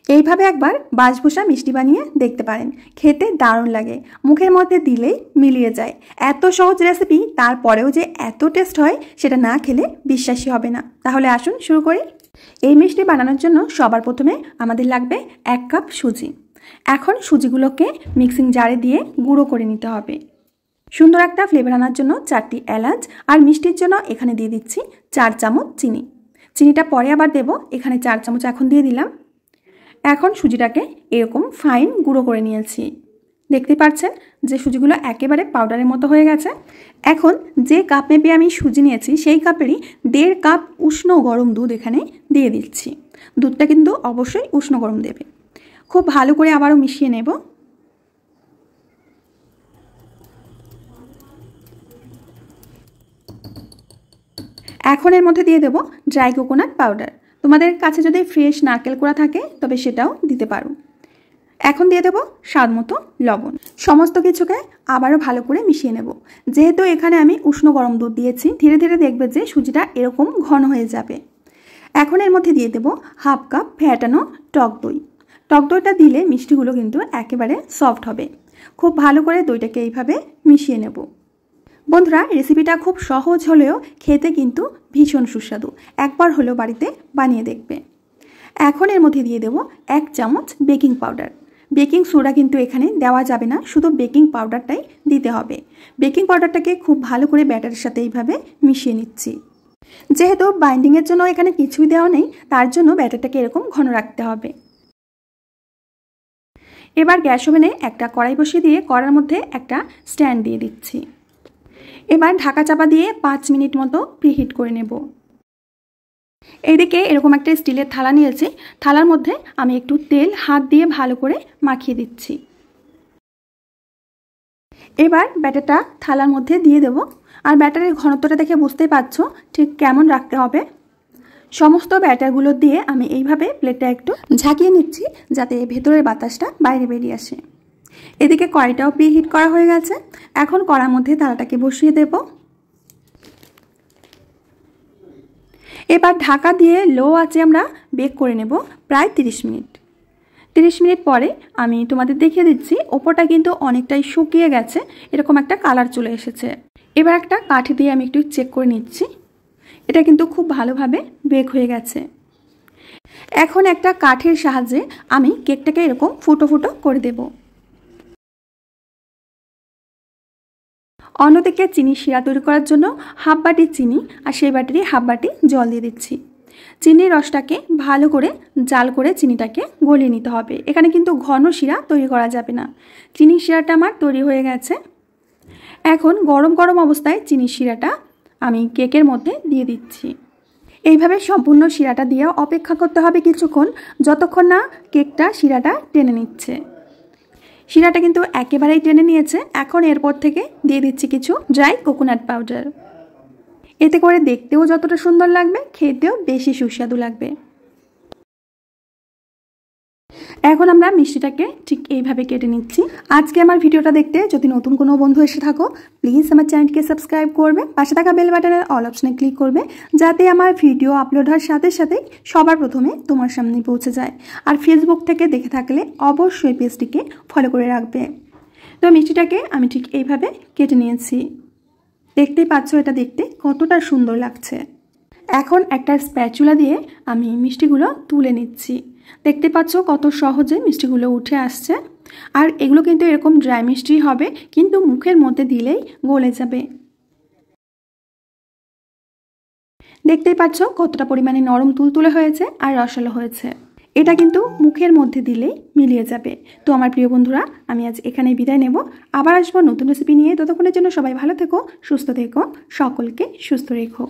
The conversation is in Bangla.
এইভাবে একবার বাসভূষা মিষ্টি বানিয়ে দেখতে পারেন, খেতে দারুণ লাগে, মুখের মধ্যে দিলেই মিলিয়ে যায়। এত সহজ রেসিপি, তারপরেও যে এত টেস্ট হয় সেটা না খেলে বিশ্বাসই হবে না। তাহলে আসুন শুরু করি। এই মিষ্টি বানানোর জন্য সবার প্রথমে আমাদের লাগবে 1 কাপ সুজি। এখন সুজিগুলোকে মিক্সিং জারে দিয়ে গুঁড়ো করে নিতে হবে। সুন্দর একটা ফ্লেভার আনার জন্য 4টি এলাচ, আর মিষ্টির জন্য এখানে দিয়ে দিচ্ছি 4 চামচ চিনি। চিনিটা পরে আবার দেব, এখানে 4 চামচ এখন দিয়ে দিলাম। এখন সুজিটাকে এরকম ফাইন গুঁড়ো করে নিয়েছি। দেখতে পাচ্ছেন যে সুজিগুলো একেবারে পাউডারের মতো হয়ে গেছে। এখন যে কাপ মেপে আমি সুজি নিয়েছি সেই কাপেরই 1.5 কাপ উষ্ণ গরম দুধ এখানে দিয়ে দিচ্ছি। দুধটা কিন্তু অবশ্যই উষ্ণ গরম দেবে। খুব ভালো করে আবারও মিশিয়ে নেব। এখন এর মধ্যে দিয়ে দেব ড্রাই কোকোনাট পাউডার। তোমাদের কাছে যদি ফ্রেশ নারকেল কোড়া থাকে তবে সেটাও দিতে পারো। এখন দিয়ে দেব স্বাদ মতো লবণ। সমস্ত কিছুকে আবারও ভালো করে মিশিয়ে নেব। যেহেতু এখানে আমি উষ্ণ গরম দুধ দিয়েছি, ধীরে ধীরে দেখবে যে সুজিটা এরকম ঘন হয়ে যাবে। এখন এর মধ্যে দিয়ে দেব 1/2 কাপ ফ্যাটানো টক দই। টক দইটা দিলে মিষ্টিগুলো কিন্তু একেবারে সফট হবে। খুব ভালো করে দইটাকে এইভাবে মিশিয়ে নেব। বন্ধুরা, রেসিপিটা খুব সহজ হলেও খেতে কিন্তু ভীষণ সুস্বাদু। একবার হলেও বাড়িতে বানিয়ে দেখবে। এখন এর মধ্যে দিয়ে দেব 1 চামচ বেকিং পাউডার। বেকিং সোডা কিন্তু এখানে দেওয়া যাবে না, শুধু বেকিং পাউডারটাই দিতে হবে। বেকিং পাউডারটাকে খুব ভালো করে ব্যাটারের সাথে এইভাবে মিশিয়ে নিচ্ছি। যেহেতু বাইন্ডিংয়ের জন্য এখানে কিছুই দেওয়া নেই, তার জন্য ব্যাটারটাকে এরকম ঘন রাখতে হবে। এবার গ্যাস ওভেনে একটা কড়াই বসিয়ে দিয়ে কড়ার মধ্যে একটা স্ট্যান্ড দিয়ে দিচ্ছি। এবার ঢাকা চাপা দিয়ে 5 মিনিট মতো প্রিহিট করে নেব। এইদিকে এরকম একটা স্টিলের থালা নিয়েছি। থালার মধ্যে আমি একটু তেল হাত দিয়ে ভালো করে মাখিয়ে দিচ্ছি। এবার ব্যাটারটা থালার মধ্যে দিয়ে দেব। আর ব্যাটারের ঘনত্বটা দেখে বুঝতেই পারছো ঠিক কেমন রাখতে হবে। সমস্ত ব্যাটারগুলো দিয়ে আমি এইভাবে প্লেটটা একটু ঝাঁকিয়ে নিচ্ছি যাতে ভেতরের বাতাসটা বাইরে বেরিয়ে আসে। এদিকে কড়াইটাও প্রিহিট করা হয়ে গেছে। এখন কড়ার মধ্যে থালাটাকে বসিয়ে দেব। এবার ঢাকা দিয়ে লো আঁচে আমরা বেক করে নেব প্রায় 30 মিনিট। 30 মিনিট পরে আমি তোমাদের দেখিয়ে দিচ্ছি, ওপরটা কিন্তু অনেকটাই শুকিয়ে গেছে, এরকম একটা কালার চলে এসেছে। এবার একটা কাঠি দিয়ে আমি একটু চেক করে নিচ্ছি। এটা কিন্তু খুব ভালোভাবে বেক হয়ে গেছে। এখন একটা কাঠের সাহায্যে আমি কেকটাকে এরকম ফুটো ফুটো করে দেব। অন্যদিকে চিনি শিরা তৈরি করার জন্য 1/2 বাটি চিনি আর সেই বাটিরই 1/2 বাটি জল দিয়ে দিচ্ছি। চিনির রসটাকে ভালো করে জাল করে চিনিটাকে গলিয়ে নিতে হবে। এখানে কিন্তু ঘন শিরা তৈরি করা যাবে না। চিনির শিরাটা আমার তৈরি হয়ে গেছে। এখন গরম গরম অবস্থায় চিনির শিরাটা আমি কেকের মধ্যে দিয়ে দিচ্ছি। এইভাবে সম্পূর্ণ শিরাটা দিয়ে অপেক্ষা করতে হবে কিছুক্ষণ, যতক্ষণ না কেকটা শিরাটা টেনে নিচ্ছে। শিরাটা কিন্তু একেবারেই টেনে নিয়েছে। এখন এরপর থেকে দিয়ে দিচ্ছি কিছু ড্রাই কোকোনাট পাউডার। এতে করে দেখতেও যতটা সুন্দর লাগবে, খেতেও বেশি সুস্বাদু লাগবে। এখন আমরা মিষ্টিটাকে ঠিক এইভাবে কেটে নিচ্ছি। আজকে আমার ভিডিওটা দেখতে যদি নতুন কোনো বন্ধু এসে থাকো, প্লিজ আমার চ্যানেলটিকে সাবস্ক্রাইব করবে, পাশে থাকা বেল বাটনের অল অপশনে ক্লিক করবে, যাতে আমার ভিডিও আপলোড হওয়ার সাথে সাথেই সবার প্রথমে তোমার সামনে পৌঁছে যায়। আর ফেসবুক থেকে দেখে থাকলে অবশ্যই পেজটিকে ফলো করে রাখবে। তো মিষ্টিটাকে আমি ঠিক এইভাবে কেটে নিয়েছি। দেখতেই পাচ্ছ এটা দেখতে কতটা সুন্দর লাগছে। এখন একটা স্প্যাচুলা দিয়ে আমি মিষ্টিগুলো তুলে নিচ্ছি। দেখতে পাচ্ছ কত সহজে মিষ্টিগুলো উঠে আসছে। আর এগুলো কিন্তু এরকম ড্রাই মিষ্টি হবে, কিন্তু মুখের মধ্যে দিলেই গলে যাবে। দেখতেই পাচ্ছ কতটা পরিমাণে নরম তুলতুলে হয়েছে আর রসালো হয়েছে। এটা কিন্তু মুখের মধ্যে দিলেই মিলিয়ে যাবে। তো আমার প্রিয় বন্ধুরা, আমি আজ এখানেই বিদায় নেব। আবার আসবো নতুন রেসিপি নিয়ে। ততক্ষণের জন্য সবাই ভালো থেকো, সুস্থ থেকো, সকলকে সুস্থ রেখো।